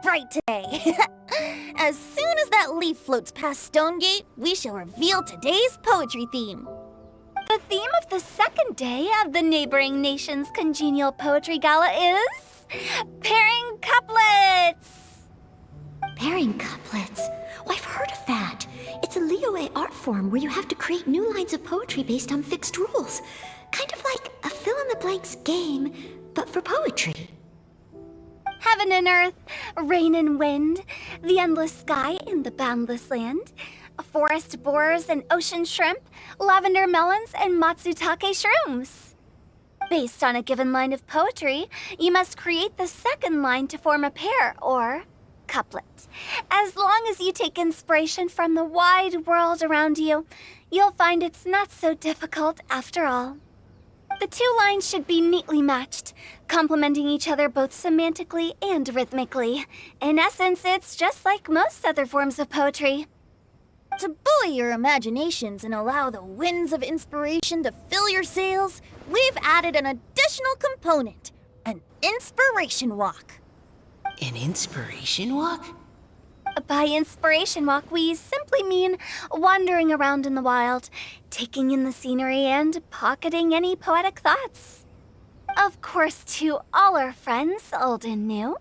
right today. As soon as that leaf floats past Stonegate, we shall reveal today's poetry theme. The theme of the second day of the neighboring nation's congenial poetry gala is pairing couplets. Pairing couplets? Oh, I've heard of that. It's a Liyue art form where you have to create new lines of poetry based on fixed rules. Kind of like a fill-in-the-blanks game, but for poetry. Heaven and earth, rain and wind, the endless sky and the boundless land, forest borers and ocean shrimp, lavender melons and matsutake shrooms. Based on a given line of poetry, you must create the second line to form a pair, or couplet. As long as you take inspiration from the wide world around you, you'll find it's not so difficult after all. The two lines should be neatly matched, complementing each other both semantically and rhythmically. In essence, it's just like most other forms of poetry. To buoy your imaginations and allow the winds of inspiration to fill your sails, we've added an additional component, an inspiration walk. An inspiration walk? By inspiration walk, we simply mean wandering around in the wild, taking in the scenery and pocketing any poetic thoughts. Of course, to all our friends, old and new,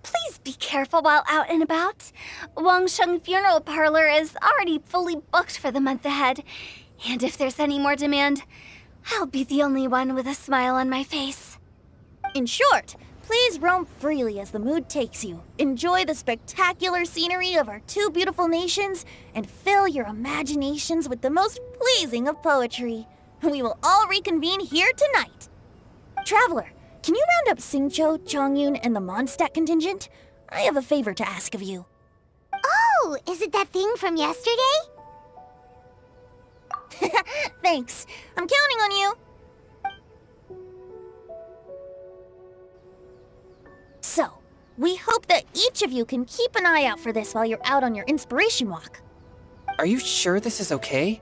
please be careful while out and about. Wangsheng Funeral Parlor is already fully booked for the month ahead, and if there's any more demand, I'll be the only one with a smile on my face. In short, please roam freely as the mood takes you. Enjoy the spectacular scenery of our two beautiful nations and fill your imaginations with the most pleasing of poetry. We will all reconvene here tonight. Traveler, can you round up Xingqiu, Chongyun, and the Mondstadt contingent? I have a favor to ask of you. Oh, is it that thing from yesterday? Thanks. I'm counting on you. So, we hope that each of you can keep an eye out for this while you're out on your inspiration walk. Are you sure this is okay?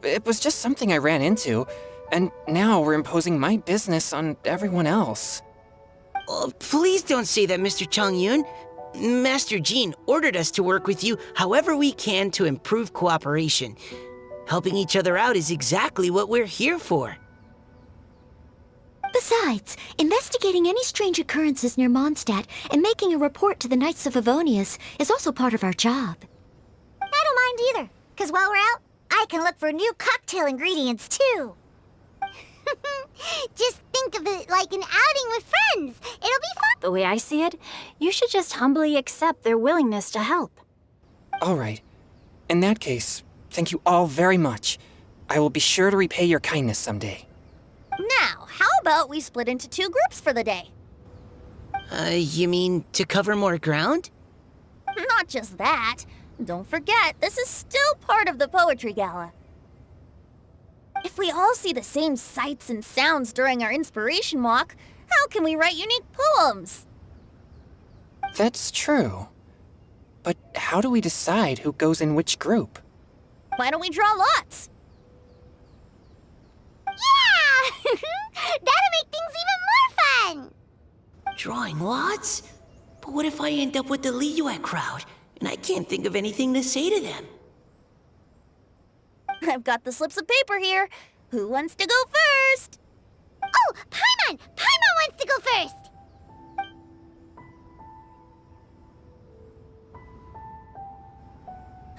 It was just something I ran into, and now we're imposing my business on everyone else. Oh, please don't say that, Mr. Chongyun. Master Jean ordered us to work with you however we can to improve cooperation. Helping each other out is exactly what we're here for. Besides, investigating any strange occurrences near Mondstadt and making a report to the Knights of Avonius is also part of our job. I don't mind either, because while we're out, I can look for new cocktail ingredients too. Just think of it like an outing with friends. It'll be fun. The way I see it, you should just humbly accept their willingness to help. All right. In that case, thank you all very much. I will be sure to repay your kindness someday. Now, how about we split into two groups for the day? You mean to cover more ground? Not just that. Don't forget, this is still part of the Poetry Gala. If we all see the same sights and sounds during our inspiration walk, how can we write unique poems? That's true. But how do we decide who goes in which group? Why don't we draw lots? Yeah! That'll make things even more fun! Drawing lots? But what if I end up with the Liyue crowd, and I can't think of anything to say to them? I've got the slips of paper here. Who wants to go first? Oh, Paimon! Paimon wants to go first!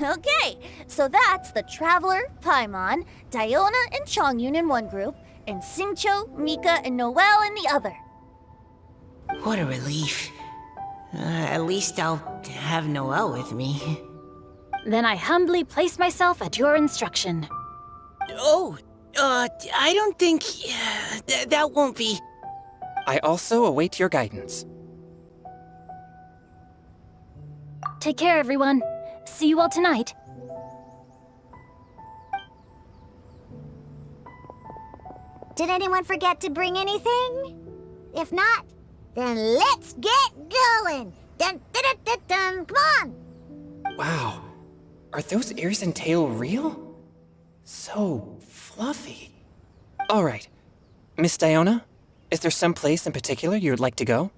Okay, so that's the Traveler, Paimon, Diona, and Chongyun in one group, and Xingqiu, Mika, and Noelle in the other. What a relief. At least I'll have Noelle with me. Then I humbly place myself at your instruction. Oh, I don't think... that won't be... I also await your guidance. Take care, everyone. See you all tonight. Did anyone forget to bring anything? If not, then let's get going! Dun dun dun dun dun! Come on! Wow. Are those ears and tail real? So fluffy. All right. Miss Diona, is there some place in particular you would like to go?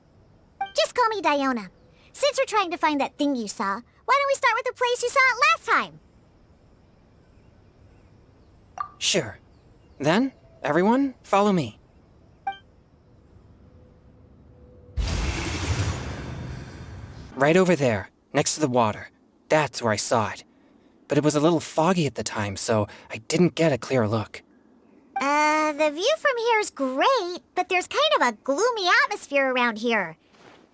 Just call me Diona. Since we're trying to find that thing you saw, why don't we start with the place you saw it last time? Sure. Then, everyone, follow me. Right over there, next to the water. That's where I saw it. But it was a little foggy at the time, so I didn't get a clear look. The view from here is great, but there's kind of a gloomy atmosphere around here.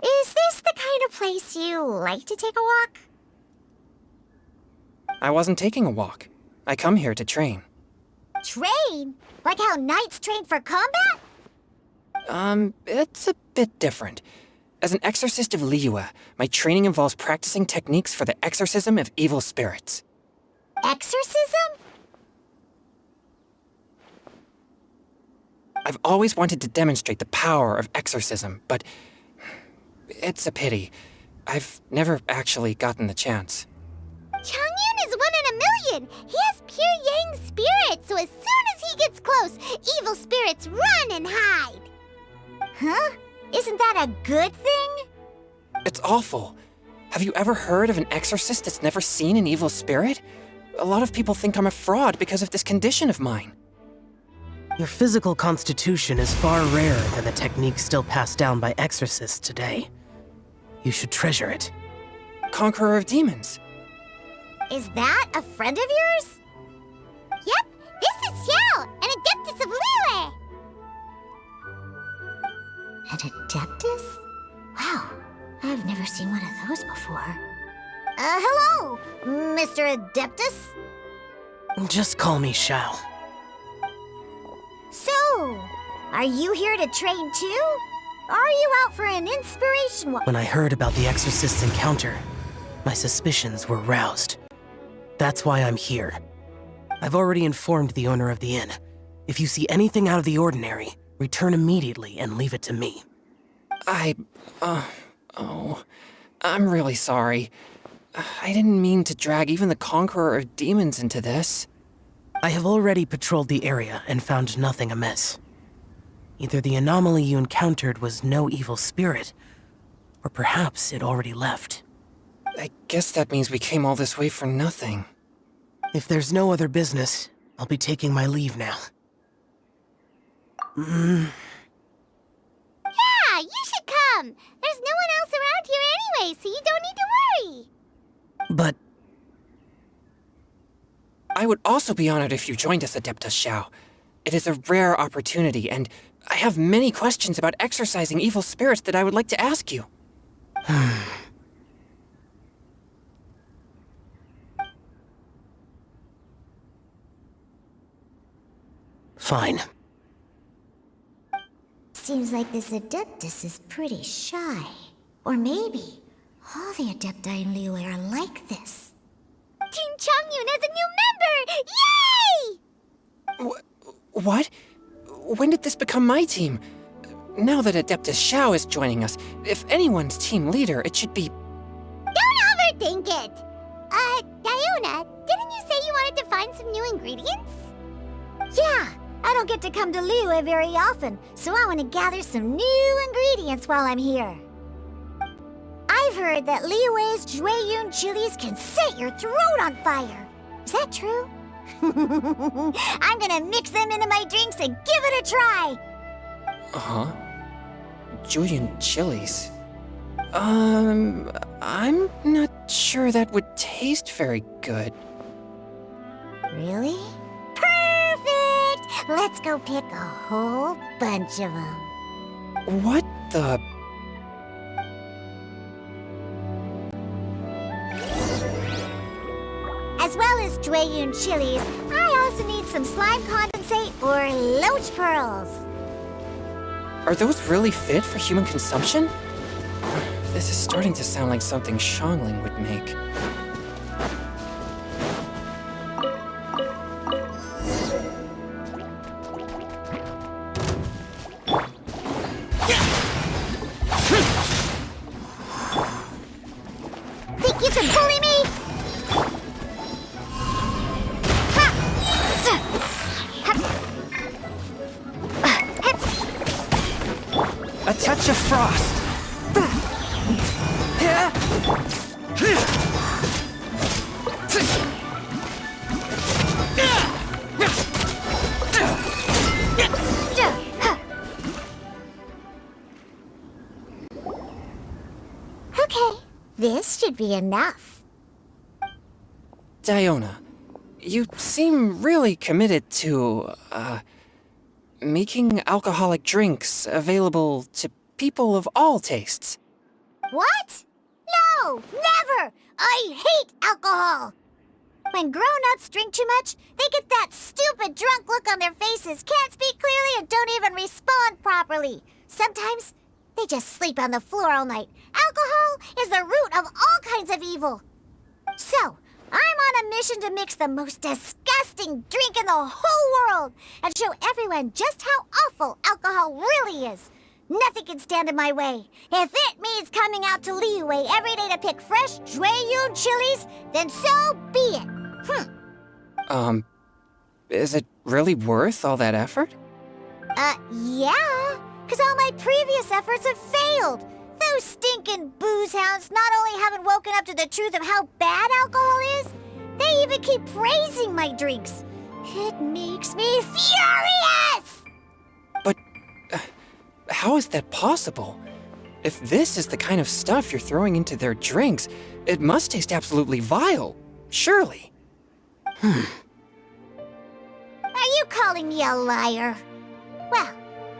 Is this the kind of place you like to take a walk? I wasn't taking a walk. I come here to train. Train? Like how knights train for combat? It's a bit different. As an exorcist of Liyue, my training involves practicing techniques for the exorcism of evil spirits. Exorcism? I've always wanted to demonstrate the power of exorcism, but it's a pity. I've never actually gotten the chance. Changyun is 1 in a million! He has pure yang spirit, so as soon as he gets close, evil spirits run and hide! Huh? Isn't that a good thing? It's awful. Have you ever heard of an exorcist that's never seen an evil spirit? A lot of people think I'm a fraud because of this condition of mine. Your physical constitution is far rarer than the techniques still passed down by exorcists today. You should treasure it. Conqueror of demons. Is that a friend of yours? Yep, this is Xiao, an adeptus of Liyue! An adeptus? Wow, I've never seen one of those before. Hello, Mr. Adeptus? Just call me Xiao. So, are you here to train too? Are you out for an inspiration? When I heard about the exorcist's encounter, my suspicions were roused. That's why I'm here. I've already informed the owner of the inn. If you see anything out of the ordinary, return immediately and leave it to me. I'm really sorry. I didn't mean to drag even the Conqueror of Demons into this. I have already patrolled the area and found nothing amiss. Either the anomaly you encountered was no evil spirit, or perhaps it already left. I guess that means we came all this way for nothing. If there's no other business, I'll be taking my leave now. Yeah, you should come! There's no one else around here anyway, so you don't need to worry! But I would also be honored if you joined us, Adeptus Xiao. It is a rare opportunity, and I have many questions about exorcising evil spirits that I would like to ask you. fine. Seems like this Adeptus is pretty shy. Or maybe all the Adepti in Liyue are like this. Team Changyun has a new member! Yay! What? When did this become my team? Now that Adeptus Xiao is joining us, if anyone's team leader, it should be... Don't overthink it! Diona, didn't you say you wanted to find some new ingredients? Yeah, I don't get to come to Liyue very often, so I want to gather some new ingredients while I'm here. I've heard that Liyue's Jueyun chilies can set your throat on fire. Is that true? I'm gonna mix them into my drinks and give it a try. Uh-huh. Julian chilies. I'm not sure that would taste very good. Really? Perfect! Let's go pick a whole bunch of them. What the... As well as Jueyun chilies, I also need some slime condensate or loach pearls. Are those really fit for human consumption? This is starting to sound like something Xiangling would make. Think you can bully me? A touch of frost! Okay, this should be enough. Diona, you seem really committed to, making alcoholic drinks available to people of all tastes. What? No, never! I hate alcohol! When grown-ups drink too much, they get that stupid drunk look on their faces, can't speak clearly, and don't even respond properly. Sometimes, they just sleep on the floor all night. Alcohol is the root of all kinds of evil. So, I'm on a mission to mix the most disgusting drink in the whole world and show everyone just how awful alcohol really is. Nothing can stand in my way. If it means coming out to Liyue every day to pick fresh Jueyun chilies, then so be it. Is it really worth all that effort? Yeah, because all my previous efforts have failed. Those stinking booze hounds not only haven't woken up to the truth of how bad alcohol is, they even keep praising my drinks. It makes me furious! But how is that possible? If this is the kind of stuff you're throwing into their drinks, it must taste absolutely vile, surely. Are you calling me a liar? Well,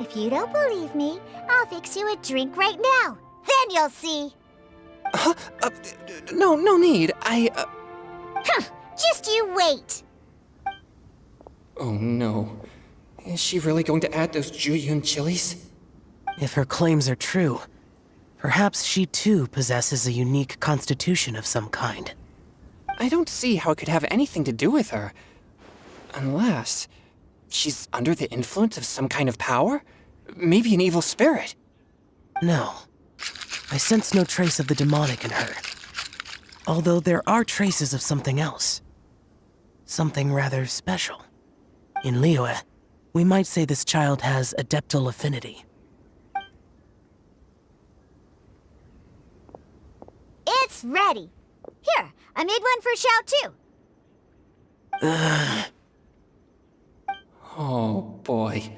if you don't believe me, I'll fix you a drink right now. Then you'll see. No need. Just you wait. Oh no. Is she really going to add those Jueyun chilies? If her claims are true, perhaps she too possesses a unique constitution of some kind. I don't see how it could have anything to do with her. Unless she's under the influence of some kind of power? Maybe an evil spirit. No. I sense no trace of the demonic in her. Although there are traces of something else. Something rather special. In Liyue, we might say this child has adeptal affinity. It's ready. Here, I made one for Xiao too. Oh boy.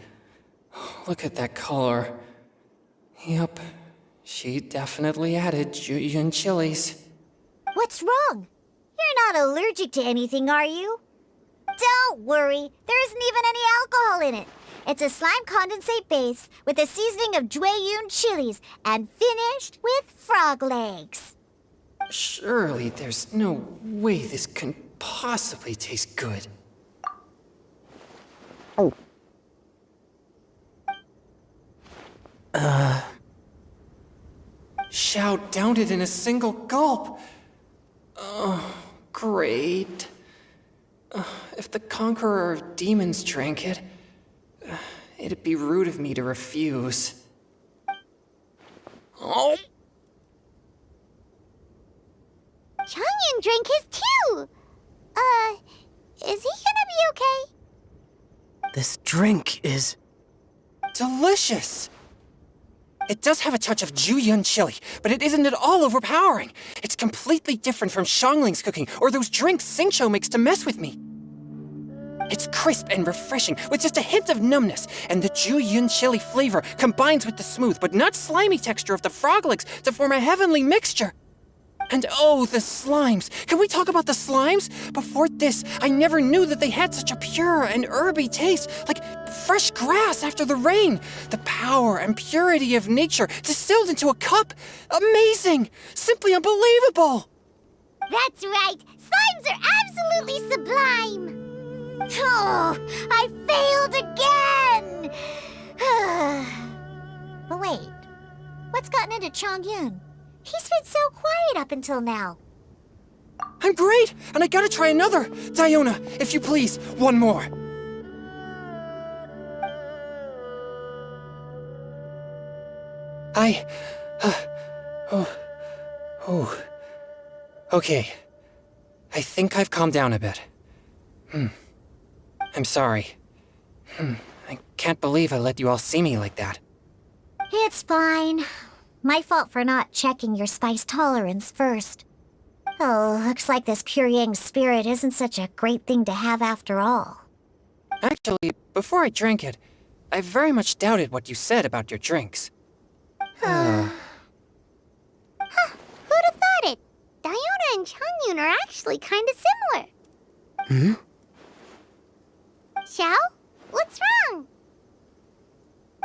Look at that color. Yep, she definitely added Jueyun chilies. What's wrong? You're not allergic to anything, are you? Don't worry, there isn't even any alcohol in it. It's a slime condensate base with a seasoning of Jueyun chilies and finished with frog legs. Surely there's no way this can possibly taste good. Xiao downed it in a single gulp. Oh, great. If the Conqueror of Demons drank it, it'd be rude of me to refuse. Oh! Changyun drank his too. Is he gonna be okay? This drink is... delicious! It does have a touch of Jueyun chili, but it isn't at all overpowering. It's completely different from Xiangling's cooking or those drinks Xingqiu makes to mess with me. It's crisp and refreshing with just a hint of numbness, and the Jueyun chili flavor combines with the smooth but not slimy texture of the frog legs to form a heavenly mixture. And oh, the slimes! Can we talk about the slimes? Before this, I never knew that they had such a pure and herby taste, like fresh grass after the rain. The power and purity of nature distilled into a cup. Amazing! Simply unbelievable! That's right. Slimes are absolutely sublime. Oh, I failed again! But wait, what's gotten into Changyun? He's been so quiet up until now. I'm great, and I gotta try another. Diona, if you please, one more. Okay. I think I've calmed down a bit. I'm sorry. I can't believe I let you all see me like that. It's fine. My fault for not checking your spice tolerance first. Oh, looks like this pure yang spirit isn't such a great thing to have after all. Actually, before I drank it, I very much doubted what you said about your drinks. Who'd have thought it? Diona and Changyun are actually kind of similar. Xiao? What's wrong?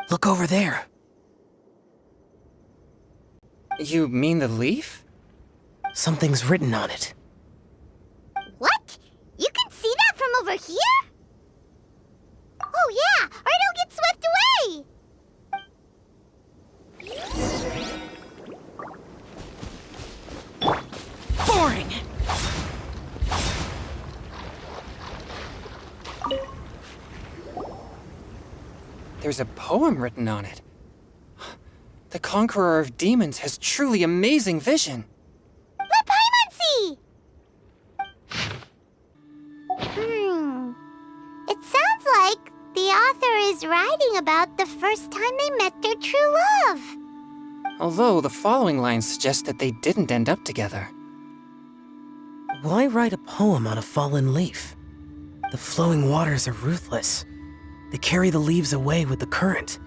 Look over there. You mean the leaf? Something's written on it. What? You can see that from over here? Oh yeah, or it'll get swept away! Boring! There's a poem written on it. The Conqueror of Demons has truly amazing vision. Let Paimon see! It sounds like the author is writing about the first time they met their true love. Although the following lines suggest that they didn't end up together. Why write a poem on a fallen leaf? The flowing waters are ruthless. They carry the leaves away with the current.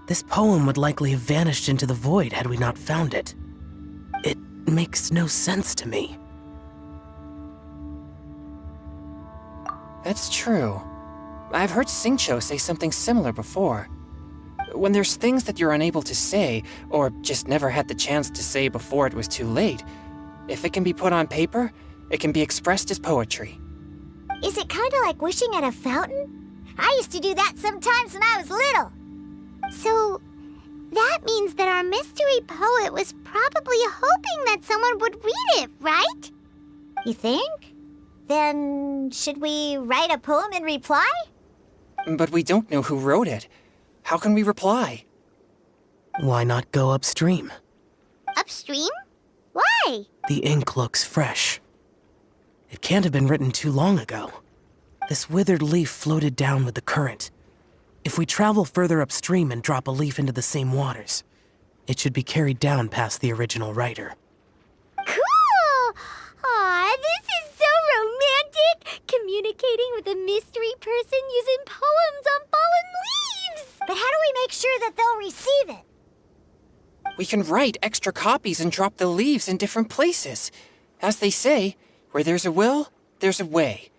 This poem would likely have vanished into the void had we not found it. It makes no sense to me. That's true. I've heard Xingqiu say something similar before. When there's things that you're unable to say, or just never had the chance to say before it was too late, if it can be put on paper, it can be expressed as poetry. Is it kind of like wishing at a fountain? I used to do that sometimes when I was little. So, that means that our mystery poet was probably hoping that someone would read it, right? You think? Then, should we write a poem in reply? But we don't know who wrote it. How can we reply? Why not go upstream? Upstream? Why? The ink looks fresh. It can't have been written too long ago. This withered leaf floated down with the current. If we travel further upstream and drop a leaf into the same waters, it should be carried down past the original writer. Cool! Aw, this is so romantic! Communicating with a mystery person using poems on fallen leaves! But how do we make sure that they'll receive it? We can write extra copies and drop the leaves in different places. As they say, where there's a will, there's a way.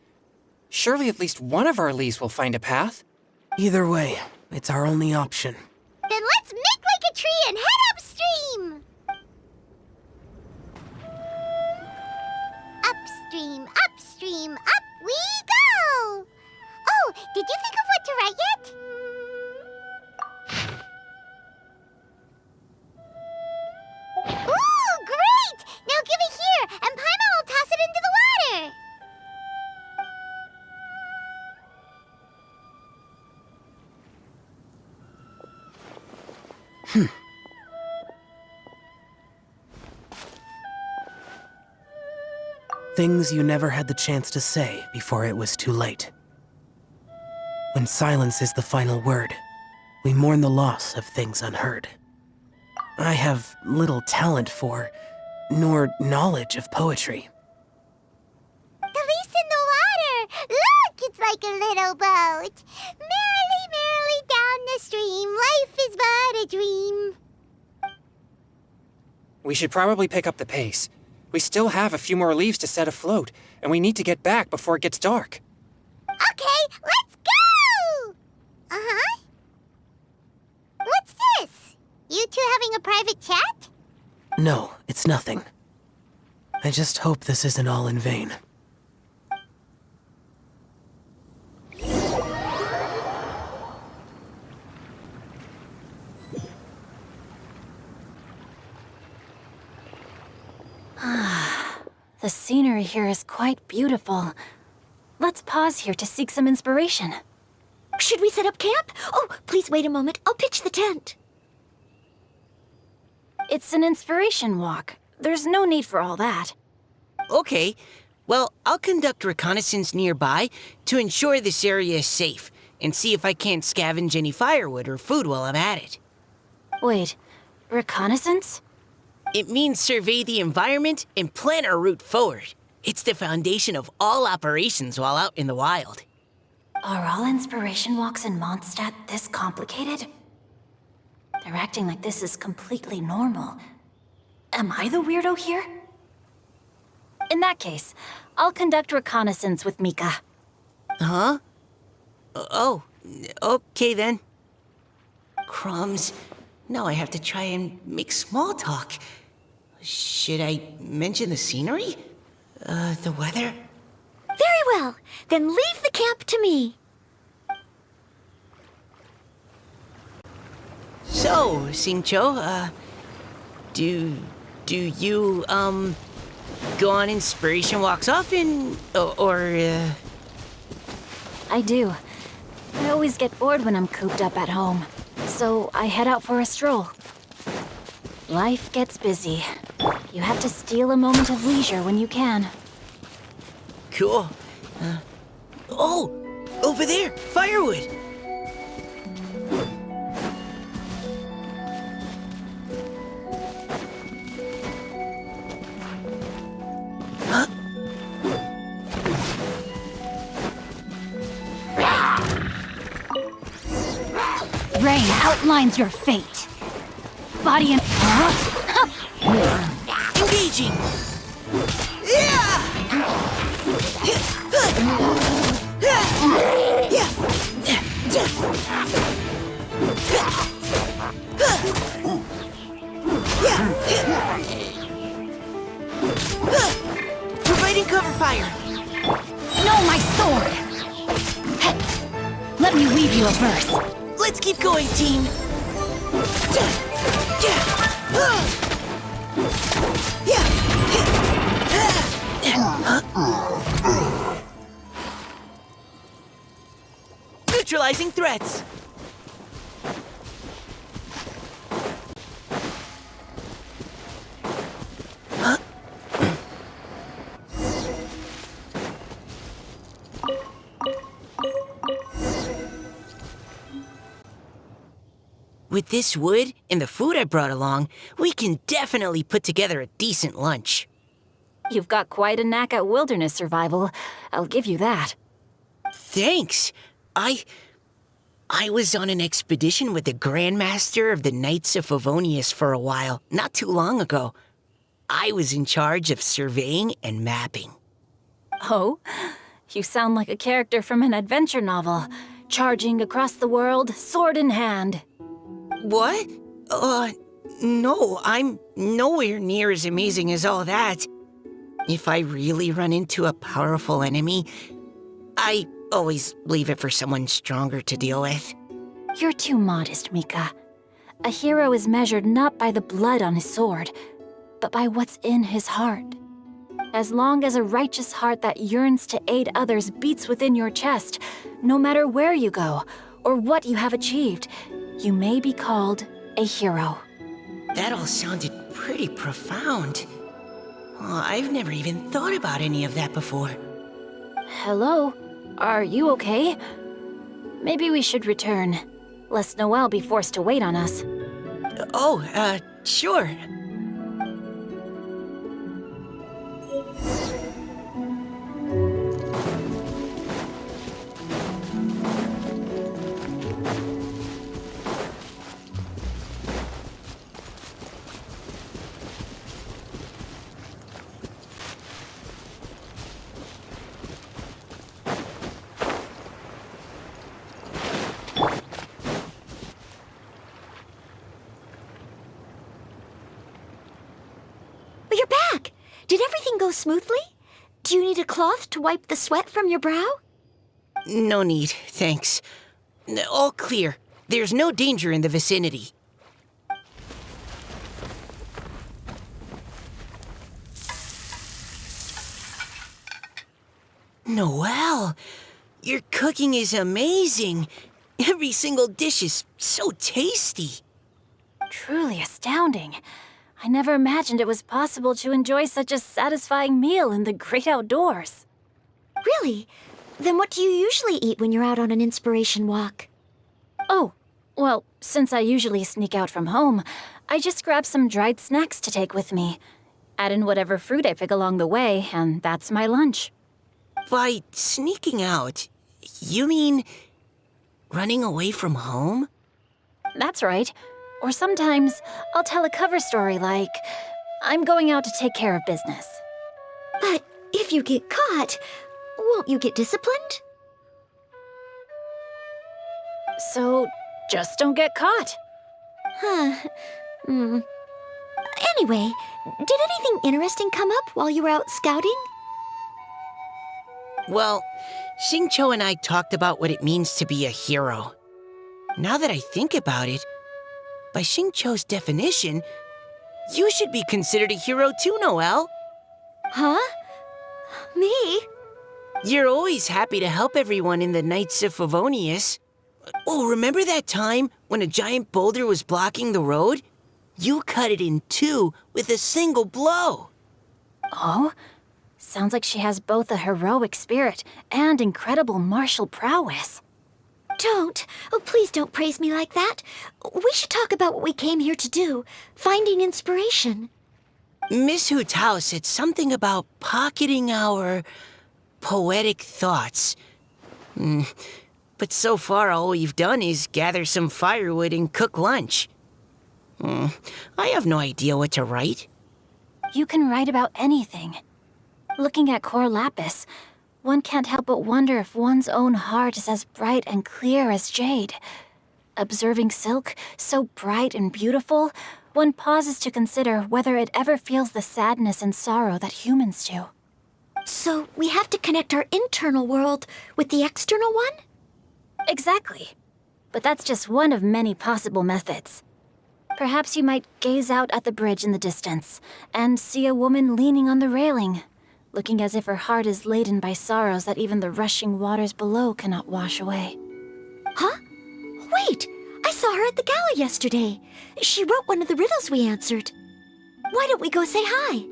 Surely at least one of our leaves will find a path. Either way, it's our only option. Then let's make like a tree and head upstream! Upstream, upstream, up we go! Oh, did you think of what to write yet? Ooh, great! Now give it here, and Paimon will toss it into the water! Things you never had the chance to say before it was too late. When silence is the final word, we mourn the loss of things unheard. I have little talent for, nor knowledge of poetry. The leaf's in the water! Look, it's like a little boat! Merrily, merrily down the stream, life is but a dream. We should probably pick up the pace. We still have a few more leaves to set afloat, and we need to get back before it gets dark. Okay, let's go! Uh-huh. What's this? You two having a private chat? No, it's nothing. I just hope this isn't all in vain. The scenery here is quite beautiful. Let's pause here to seek some inspiration. Should we set up camp? Oh, please wait a moment. I'll pitch the tent. It's an inspiration walk. There's no need for all that. Okay, well, I'll conduct reconnaissance nearby to ensure this area is safe and see if I can't scavenge any firewood or food while I'm at it. Wait, reconnaissance? It means survey the environment and plan our route forward. It's the foundation of all operations while out in the wild. Are all inspiration walks in Mondstadt this complicated? They're acting like this is completely normal. Am I the weirdo here? In that case, I'll conduct reconnaissance with Mika. Huh? Oh, okay then. Crumbs. Now I have to try and make small talk. Should I mention the scenery? The weather? Very well. Then leave the camp to me. So, Xingqiu, do you, go on inspiration walks often? I do. I always get bored when I'm cooped up at home, so I head out for a stroll. Life gets busy. You have to steal a moment of leisure when you can. Cool. Oh, over there, firewood. Rain outlines your fate. Body and... Engaging. Yeah! Providing cover fire. No, my sword! Let me weave you a verse. Let's keep going, team. Neutralizing threats. With this wood and the food I brought along, we can definitely put together a decent lunch. You've got quite a knack at wilderness survival. I'll give you that. Thanks. I was on an expedition with the Grandmaster of the Knights of Favonius for a while, not too long ago. I was in charge of surveying and mapping. Oh? You sound like a character from an adventure novel, charging across the world, sword in hand. What? No, I'm nowhere near as amazing as all that. If I really run into a powerful enemy, I always leave it for someone stronger to deal with. You're too modest, Mika. A hero is measured not by the blood on his sword, but by what's in his heart. As long as a righteous heart that yearns to aid others beats within your chest, no matter where you go or what you have achieved, you may be called a hero. That all sounded pretty profound. I've never even thought about any of that before. Hello? Are you okay? Maybe we should return, lest Noelle be forced to wait on us. Sure. You're back! Did everything go smoothly? Do you need a cloth to wipe the sweat from your brow? No need, thanks. All clear. There's no danger in the vicinity. Noelle, your cooking is amazing. Every single dish is so tasty. Truly astounding. I never imagined it was possible to enjoy such a satisfying meal in the great outdoors. Really? Then what do you usually eat when you're out on an inspiration walk? Oh, well, since I usually sneak out from home, I just grabbed some dried snacks to take with me. Add in whatever fruit I pick along the way, and that's my lunch. By sneaking out, you mean running away from home? That's right. Or sometimes I'll tell a cover story like, I'm going out to take care of business. But if you get caught, won't you get disciplined? So just don't get caught. Huh. Anyway, did anything interesting come up while you were out scouting? Well, Xingqiu and I talked about what it means to be a hero. Now that I think about it, by Xingqiu's definition, you should be considered a hero too, Noelle. Huh? Me? You're always happy to help everyone in the Knights of Favonius. Oh, remember that time when a giant boulder was blocking the road? You cut it in two with a single blow. Oh? Sounds like she has both a heroic spirit and incredible martial prowess. Don't. Oh, please don't praise me like that. We should talk about what we came here to do, finding inspiration. Miss Hu Tao said something about pocketing our poetic thoughts. But so far, all we've done is gather some firewood and cook lunch. I have no idea what to write. You can write about anything. Looking at Cor Lapis, one can't help but wonder if one's own heart is as bright and clear as jade. Observing silk, so bright and beautiful, one pauses to consider whether it ever feels the sadness and sorrow that humans do. So we have to connect our internal world with the external one? Exactly. But that's just one of many possible methods. Perhaps you might gaze out at the bridge in the distance and see a woman leaning on the railing, looking as if her heart is laden by sorrows that even the rushing waters below cannot wash away. Huh? Wait! I saw her at the gala yesterday. She wrote one of the riddles we answered. Why don't we go say hi?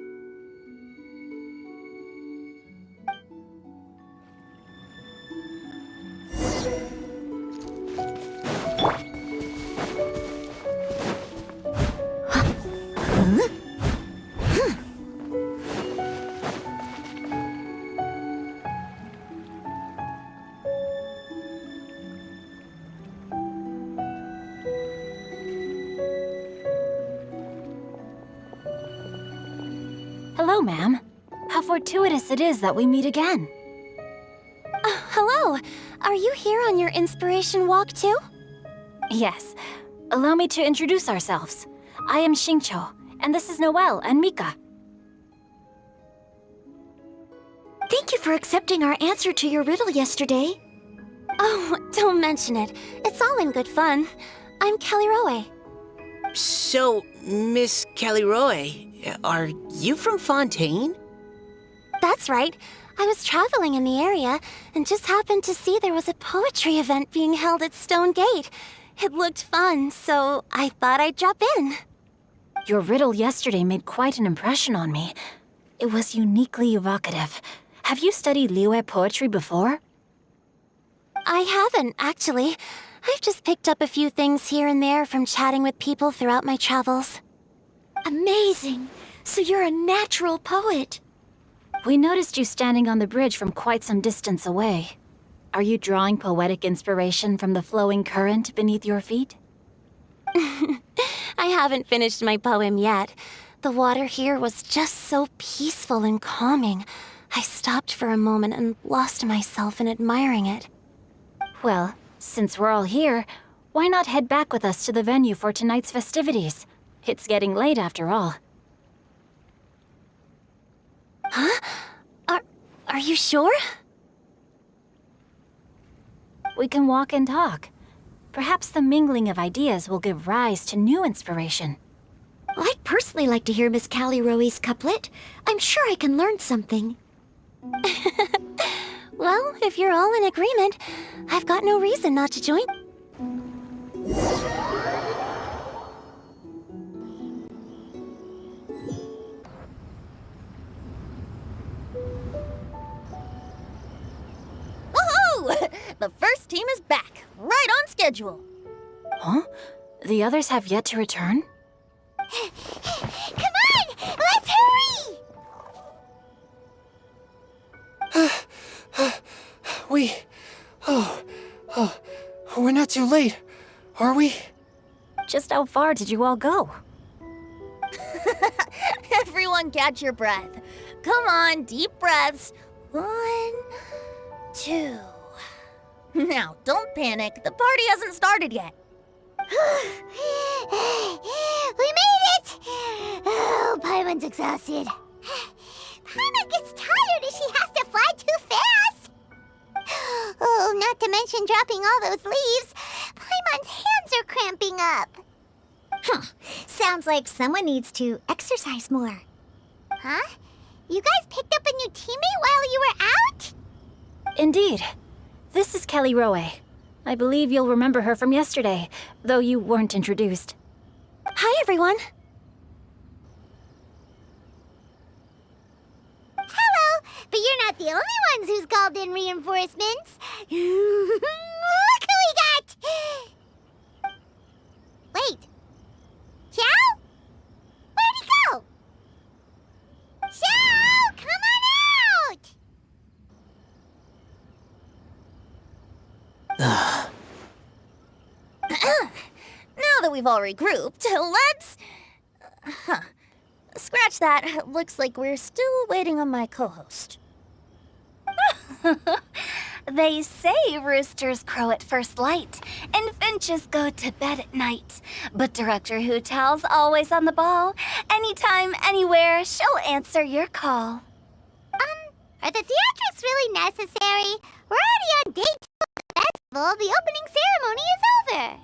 Hello, ma'am. How fortuitous it is that we meet again. Hello. Are you here on your inspiration walk too? Yes. Allow me to introduce ourselves. I am Xingqiu, and this is Noelle and Mika. Thank you for accepting our answer to your riddle yesterday. Oh, don't mention it. It's all in good fun. I'm Caliroe. So, Miss Caliroe, are you from Fontaine? That's right. I was traveling in the area and just happened to see there was a poetry event being held at Stone Gate. It looked fun, so I thought I'd drop in. Your riddle yesterday made quite an impression on me. It was uniquely evocative. Have you studied Liyue poetry before? I haven't, actually. I've just picked up a few things here and there from chatting with people throughout my travels. Amazing! So you're a natural poet. We noticed you standing on the bridge from quite some distance away. Are you drawing poetic inspiration from the flowing current beneath your feet? I haven't finished my poem yet. The water here was just so peaceful and calming. I stopped for a moment and lost myself in admiring it. Well, since we're all here, why not head back with us to the venue for tonight's festivities? It's getting late after all. Huh? Are you sure? We can walk and talk. Perhaps the mingling of ideas will give rise to new inspiration. I'd personally like to hear Miss Caliroe's couplet. I'm sure I can learn something. Well, if you're all in agreement, I've got no reason not to join. Woohoo! The first team is back, right on schedule. Huh? The others have yet to return? Come on! Let's hurry! We're not too late, are we? Just how far did you all go? Everyone catch your breath. Come on, deep breaths. 1, 2. Now, don't panic. The party hasn't started yet. We made it! Oh, Paimon's exhausted. Paimon gets tired if she has to fly too fast. Oh, not to mention dropping all those leaves. Paimon's hands are cramping up. Sounds like someone needs to exercise more. Huh? You guys picked up a new teammate while you were out? Indeed. This is Kelly Rowe. I believe you'll remember her from yesterday, though you weren't introduced. Hi, everyone. Hello, but you're not the only ones who's called in reinforcements. Look who we got! Wait. Xiao? Where'd he go? Xiao, come on out! Now that we've all regrouped, let's... Scratch that. Looks like we're still waiting on my co-host. They say roosters crow at first light, and finches go to bed at night. But Director Hootal's always on the ball. Anytime, anywhere, she'll answer your call. Are the theatrics really necessary? We're already on day 2 of the festival. The opening ceremony is over.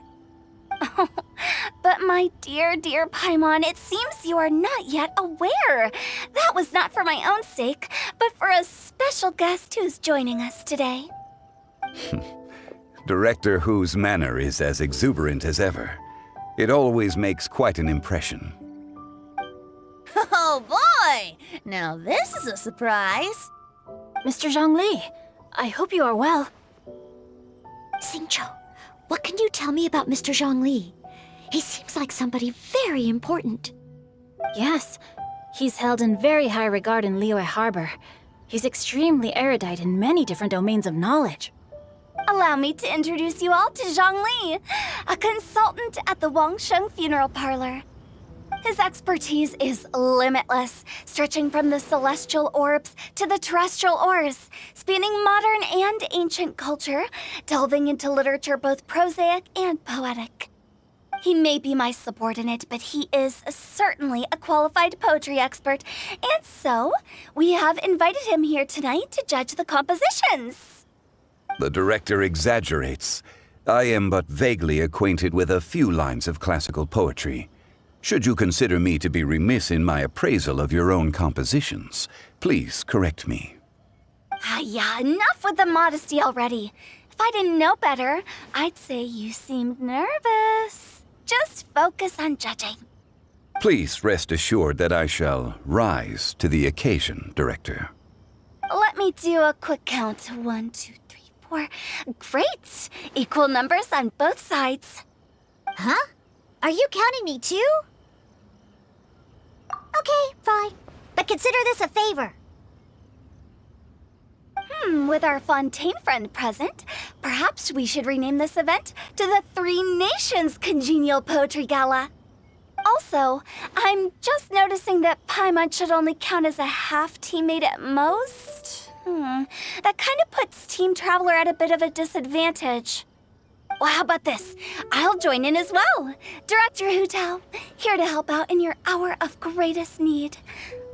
But my dear, dear Paimon, it seems you are not yet aware. That was not for my own sake, but for a special guest who's joining us today. Director Who's manner is as exuberant as ever. It always makes quite an impression. Oh boy! Now this is a surprise. Mr. Zhongli, I hope you are well. Xingqiu, what can you tell me about Mr. Zhongli? He seems like somebody very important. Yes, he's held in very high regard in Liyue Harbor. He's extremely erudite in many different domains of knowledge. Allow me to introduce you all to Zhongli, a consultant at the Wangsheng Funeral Parlor. His expertise is limitless, stretching from the celestial orbs to the terrestrial ores, spanning modern and ancient culture, delving into literature both prosaic and poetic. He may be my subordinate, but he is certainly a qualified poetry expert, and so we have invited him here tonight to judge the compositions. The director exaggerates. I am but vaguely acquainted with a few lines of classical poetry. Should you consider me to be remiss in my appraisal of your own compositions, please correct me. Yeah, enough with the modesty already. If I didn't know better, I'd say you seemed nervous. Just focus on judging. Please rest assured that I shall rise to the occasion, Director. Let me do a quick count. 1, 2, 3, 4. Great! Equal numbers on both sides. Huh? Are you counting me too? Okay, fine. But consider this a favor. With our Fontaine friend present, perhaps we should rename this event to the Three Nations Congenial Poetry Gala. Also, I'm just noticing that Paimon should only count as a half teammate at most. That kind of puts Team Traveler at a bit of a disadvantage. Well, how about this? I'll join in as well. Director Hootal, here to help out in your hour of greatest need.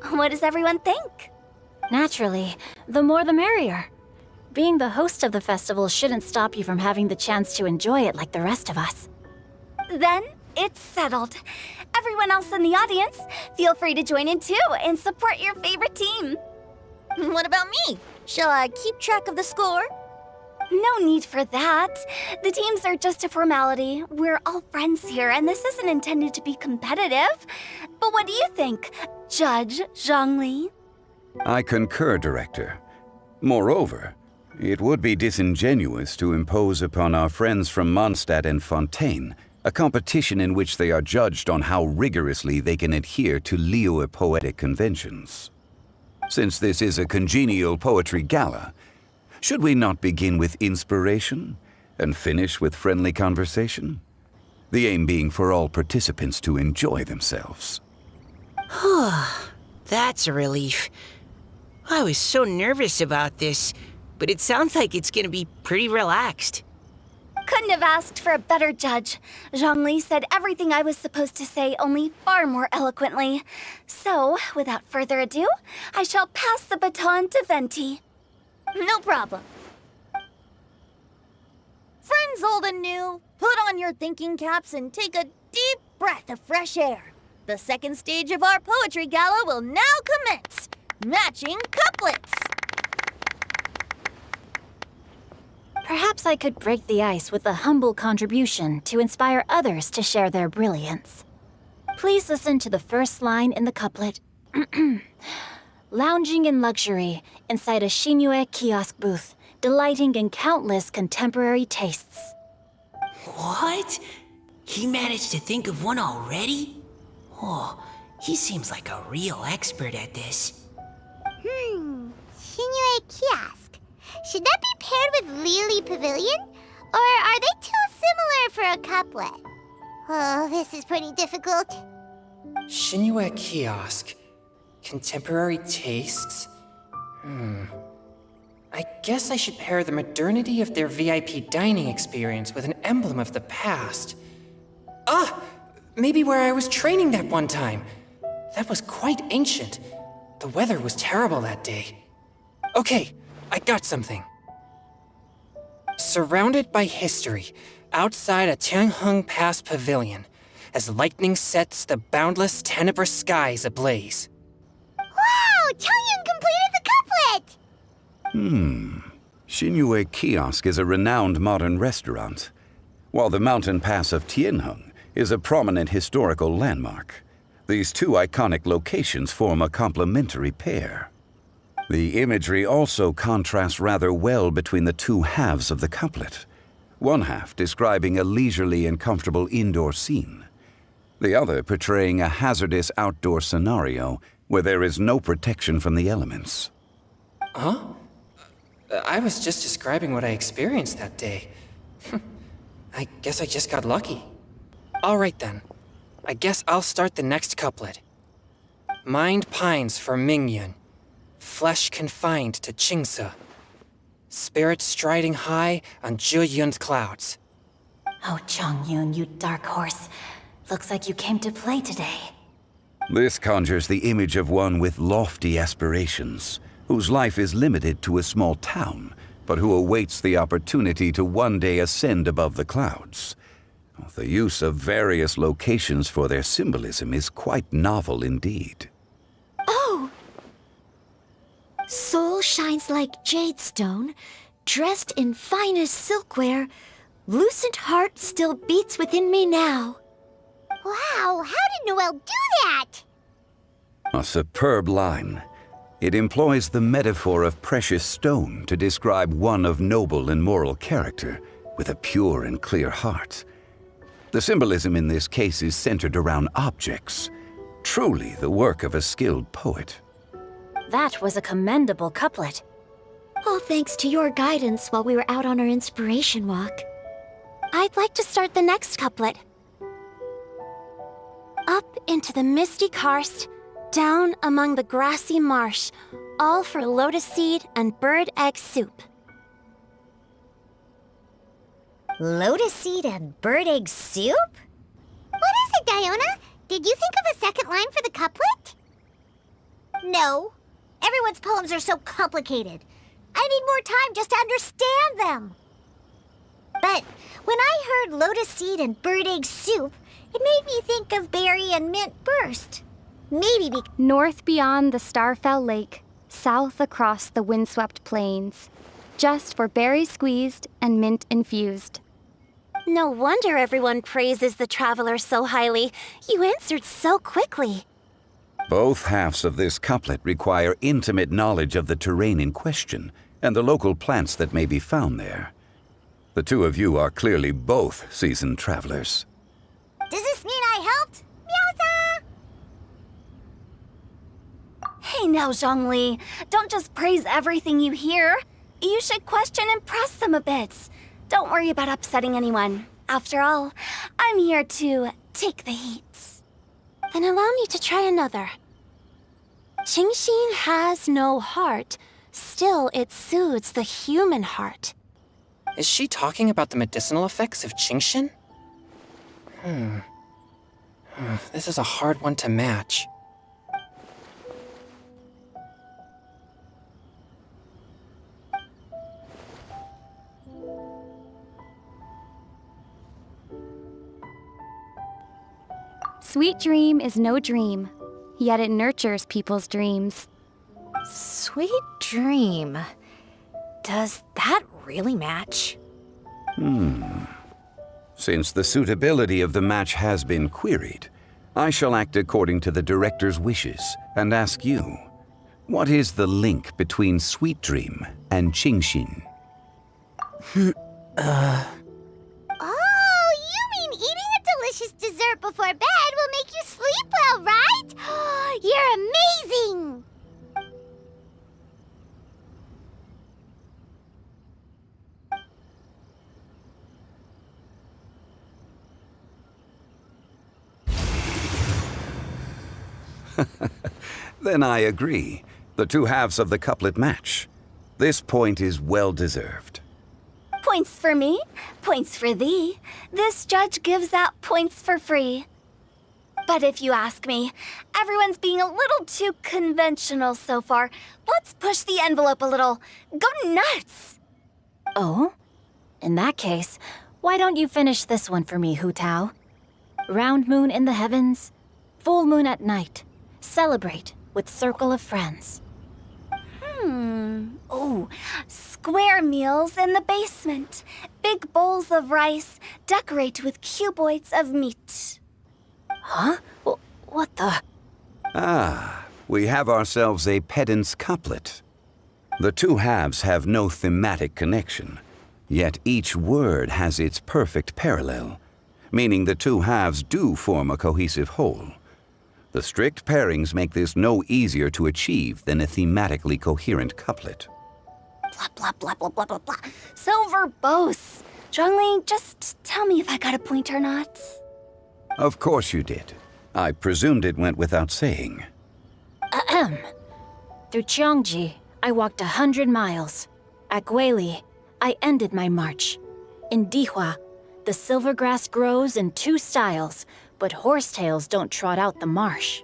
What does everyone think? Naturally, the more the merrier. Being the host of the festival shouldn't stop you from having the chance to enjoy it like the rest of us. Then it's settled. Everyone else in the audience, feel free to join in too and support your favorite team. What about me? Shall I keep track of the score? No need for that. The teams are just a formality. We're all friends here, and this isn't intended to be competitive. But what do you think, Judge Zhongli? I concur, Director. Moreover, it would be disingenuous to impose upon our friends from Mondstadt and Fontaine a competition in which they are judged on how rigorously they can adhere to Liyue poetic conventions. Since this is a congenial poetry gala, should we not begin with inspiration and finish with friendly conversation? The aim being for all participants to enjoy themselves. That's a relief. I was so nervous about this, but it sounds like it's gonna be pretty relaxed. Couldn't have asked for a better judge. Zhongli said everything I was supposed to say, only far more eloquently. So, without further ado, I shall pass the baton to Venti. No problem. Friends old and new, put on your thinking caps and take a deep breath of fresh air. The second stage of our poetry gala will now commence. Matching couplets. Perhaps I could break the ice with a humble contribution to inspire others to share their brilliance. Please listen to the first line in the couplet. Lounging in luxury inside a Shinue kiosk booth, delighting in countless contemporary tastes. What? He managed to think of one already? Oh, he seems like a real expert at this. Shinue Kiosk. Should that be paired with Lily Pavilion? Or are they too similar for a couplet? Oh, this is pretty difficult. Shinue Kiosk. Contemporary tastes? I guess I should pair the modernity of their VIP dining experience with an emblem of the past. Ah! Maybe where I was training that one time. That was quite ancient. The weather was terrible that day. Okay, I got something. Surrounded by history, outside a Tianheng Pass pavilion, as lightning sets the boundless tenebrous skies ablaze. Wow! Changyun completed the couplet! Shinue Kiosk is a renowned modern restaurant, while the mountain pass of Tianheng is a prominent historical landmark. These two iconic locations form a complementary pair. The imagery also contrasts rather well between the two halves of the couplet, one half describing a leisurely and comfortable indoor scene, the other portraying a hazardous outdoor scenario where there is no protection from the elements. Huh? I was just describing what I experienced that day. I guess I just got lucky. All right then. I guess I'll start the next couplet. Mind pines for Mingyun, flesh confined to Qingse, spirit striding high on Zheyun's clouds. Oh, Changyun, you dark horse. Looks like you came to play today. This conjures the image of one with lofty aspirations, whose life is limited to a small town, but who awaits the opportunity to one day ascend above the clouds. The use of various locations for their symbolism is quite novel indeed. Oh! Soul shines like jade stone, dressed in finest silkware. Lucent heart still beats within me now. Wow, how did Noelle do that? A superb line. It employs the metaphor of precious stone to describe one of noble and moral character, with a pure and clear heart. The symbolism in this case is centered around objects, truly the work of a skilled poet. That was a commendable couplet. All thanks to your guidance while we were out on our inspiration walk. I'd like to start the next couplet. Up into the misty karst, down among the grassy marsh, all for lotus seed and bird egg soup. Lotus seed and bird egg soup? What is it, Diona? Did you think of a second line for the couplet? No. Everyone's poems are so complicated. I need more time just to understand them. But when I heard lotus seed and bird egg soup, it made me think of berry and mint burst. Maybe because... North beyond the Starfell Lake, south across the windswept plains. Just for berry squeezed and mint infused. No wonder everyone praises the traveler so highly. You answered so quickly. Both halves of this couplet require intimate knowledge of the terrain in question and the local plants that may be found there. The two of you are clearly both seasoned travelers. Hey now, Zhongli. Don't just praise everything you hear. You should question and press them a bit. Don't worry about upsetting anyone. After all, I'm here to take the heat. Then allow me to try another. Qingxin has no heart. Still, it soothes the human heart. Is she talking about the medicinal effects of Qingxin? This is a hard one to match. Sweet dream is no dream, yet it nurtures people's dreams. Sweet dream. Does that really match? Since the suitability of the match has been queried, I shall act according to the director's wishes and ask you, what is the link between Sweet Dream and Qingxin? Oh, you mean eating a delicious dessert before bed will make you sleep well, right? You're amazing! Then I agree. The two halves of the couplet match. This point is well deserved. Points for me, points for thee. This judge gives out points for free. But if you ask me, everyone's being a little too conventional so far. Let's push the envelope a little. Go nuts! Oh? In that case, why don't you finish this one for me, Hu Tao? Round moon in the heavens, full moon at night. Celebrate with circle of friends. Oh, square meals in the basement. Big bowls of rice, decorate with cuboids of meat. Huh? What the? Ah, we have ourselves a pedant's couplet. The two halves have no thematic connection, yet each word has its perfect parallel, meaning the two halves do form a cohesive whole. The strict pairings make this no easier to achieve than a thematically coherent couplet. Blah, blah, blah, blah, blah, blah, blah. So verbose. Zhongli, just tell me if I got a point or not. Of course you did. I presumed it went without saying. Ahem. Through Cheongji, I walked 100 miles. At Guili, I ended my march. In Dihua, the silver grass grows in two styles, but horsetails don't trot out the marsh.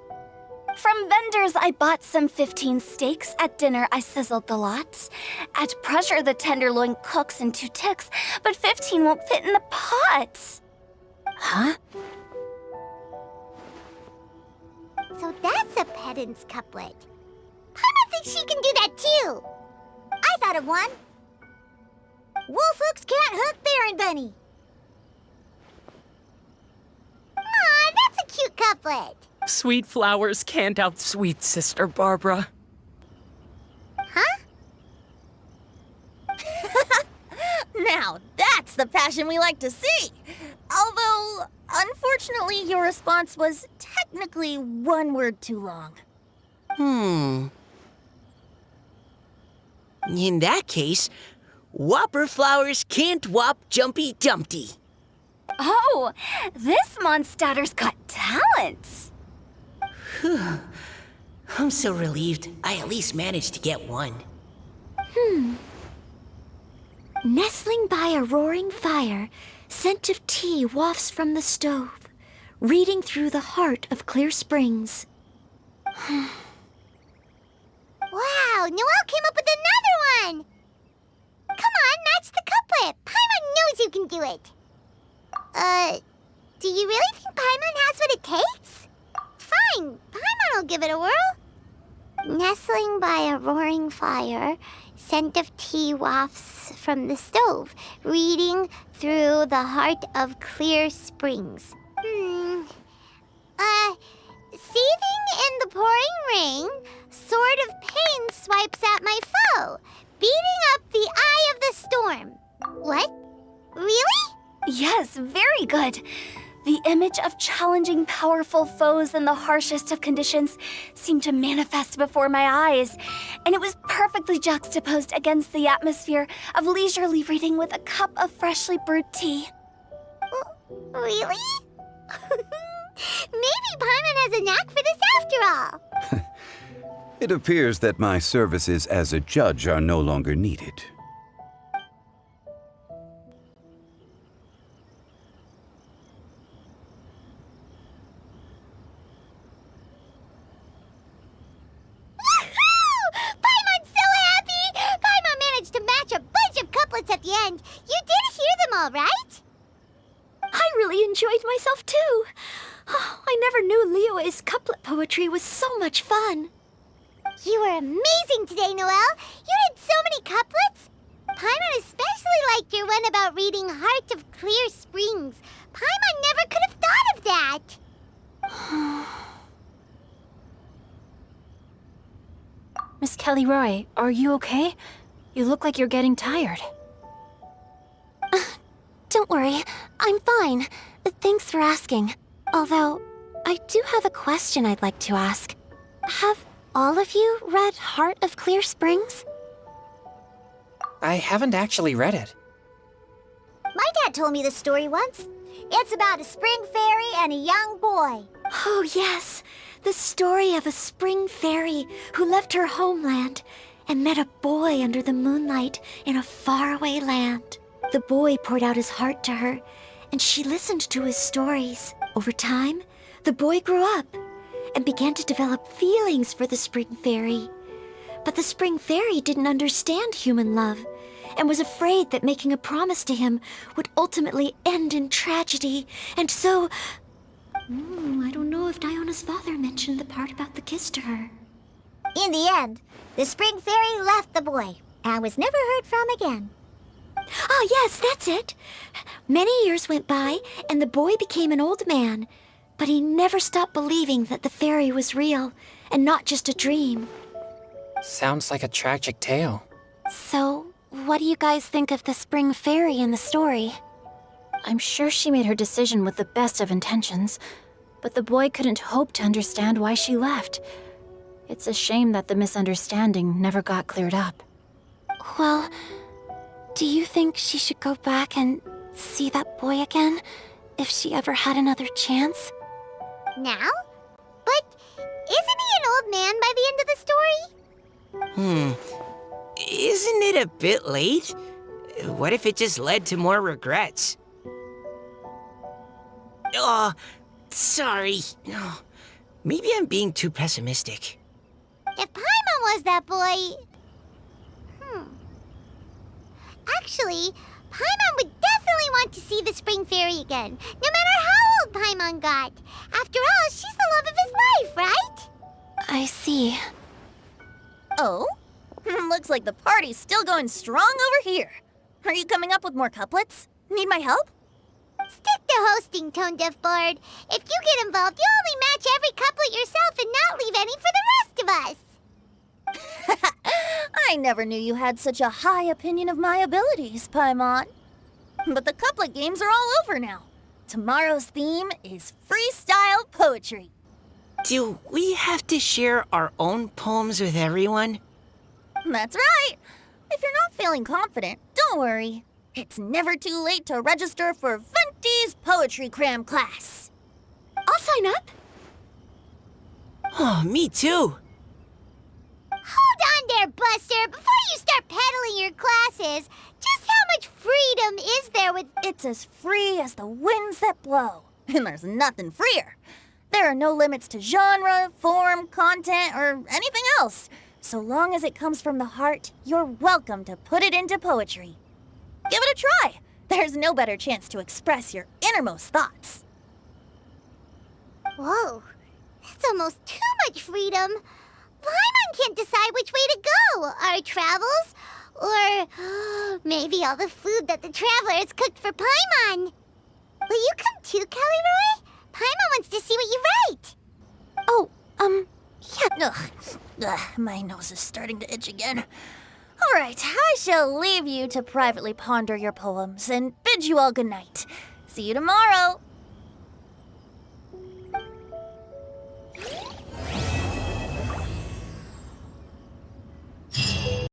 From vendors, I bought some 15 steaks. At dinner, I sizzled the lots. At pressure, the tenderloin cooks in 2 ticks, but 15 won't fit in the pot. Huh? So that's a pedant's couplet. Paimon thinks she can do that too. I thought of one. Wolf hooks can't hook Baron Bunny. Aw, that's a cute couplet. Sweet flowers can't outsweet Sister Barbara. Huh? Now, that's the passion we like to see. Although, unfortunately, your response was technically one word too long. In that case, Whopper flowers can't whop Jumpy Dumpty. Oh, this monster's got talent. I'm so relieved I at least managed to get one. Nestling by a roaring fire, scent of tea wafts from the stove, reading through the heart of clear springs. Wow, Noelle came up with another one! Come on, match the couplet! Paimon knows you can do it! Do you really think Paimon has what it takes? Fine, Paimon will give it a whirl. Nestling by a roaring fire, scent of tea wafts from the stove, reading through the heart of clear springs. Seething in the pouring rain, sword of pain swipes at my foe, beating up the eye of the storm. What? Really? Yes, very good. The image of challenging powerful foes in the harshest of conditions seemed to manifest before my eyes, and it was perfectly juxtaposed against the atmosphere of leisurely reading with a cup of freshly brewed tea. Really? Maybe Paimon has a knack for this after all. It appears that my services as a judge are no longer needed. Paimon's so happy! Paimon managed to match a bunch of couplets at the end. You did hear them all, right? I really enjoyed myself too. Oh, I never knew Liyue's couplet poetry was so much fun. You were amazing today, Noelle. You did so many couplets. Paimon especially liked your one about reading Heart of Clear Springs. Paimon never could have thought of that. Miss Kelly Roy, are you okay? You look like you're getting tired. Don't worry, I'm fine. Thanks for asking. Although, I do have a question I'd like to ask. Have all of you read Heart of Clear Springs? I haven't actually read it. My dad told me the story once. It's about a spring fairy and a young boy. Oh, yes. The story of a spring fairy who left her homeland and met a boy under the moonlight in a faraway land. The boy poured out his heart to her, and she listened to his stories. Over time, the boy grew up and began to develop feelings for the spring fairy. But the spring fairy didn't understand human love and was afraid that making a promise to him would ultimately end in tragedy. And so... I don't know if Diona's father mentioned the part about the kiss to her. In the end, the spring fairy left the boy and was never heard from again. Ah, yes, that's it. Many years went by, and the boy became an old man, but he never stopped believing that the fairy was real and not just a dream. Sounds like a tragic tale. So, what do you guys think of the spring fairy in the story? I'm sure she made her decision with the best of intentions, but the boy couldn't hope to understand why she left. It's a shame that the misunderstanding never got cleared up. Well, do you think she should go back and see that boy again if she ever had another chance? Now? But isn't he an old man by the end of the story? Isn't it a bit late? What if it just led to more regrets? Oh, sorry. Oh, maybe I'm being too pessimistic. If Paimon was that boy... Actually, Paimon would definitely want to see the spring fairy again, no matter how old Paimon got. After all, she's the love of his life, right? I see. Oh? Looks like the party's still going strong over here. Are you coming up with more couplets? Need my help? Stick to hosting, Tone Deaf Bard. If you get involved, you'll only match every couplet yourself and not leave any for the rest of us. I never knew you had such a high opinion of my abilities, Paimon. But the couplet games are all over now. Tomorrow's theme is freestyle poetry. Do we have to share our own poems with everyone? That's right. If you're not feeling confident, don't worry. It's never too late to register for Venti's Poetry Cram class. I'll sign up. Oh, me too. Hold on there, Buster. Before you start peddling your classes, just how much freedom is there with... It's as free as the winds that blow. And there's nothing freer. There are no limits to genre, form, content, or anything else. So long as it comes from the heart, you're welcome to put it into poetry. Give it a try. There's no better chance to express your innermost thoughts. Whoa, that's almost too much freedom. Paimon can't decide which way to go. Our travels, or maybe all the food that the travelers cooked for Paimon. Will you come too, Kelly Roy? Paimon wants to see what you write. Oh, yeah. Ugh, my nose is starting to itch again. All right, I shall leave you to privately ponder your poems and bid you all good night. See you tomorrow.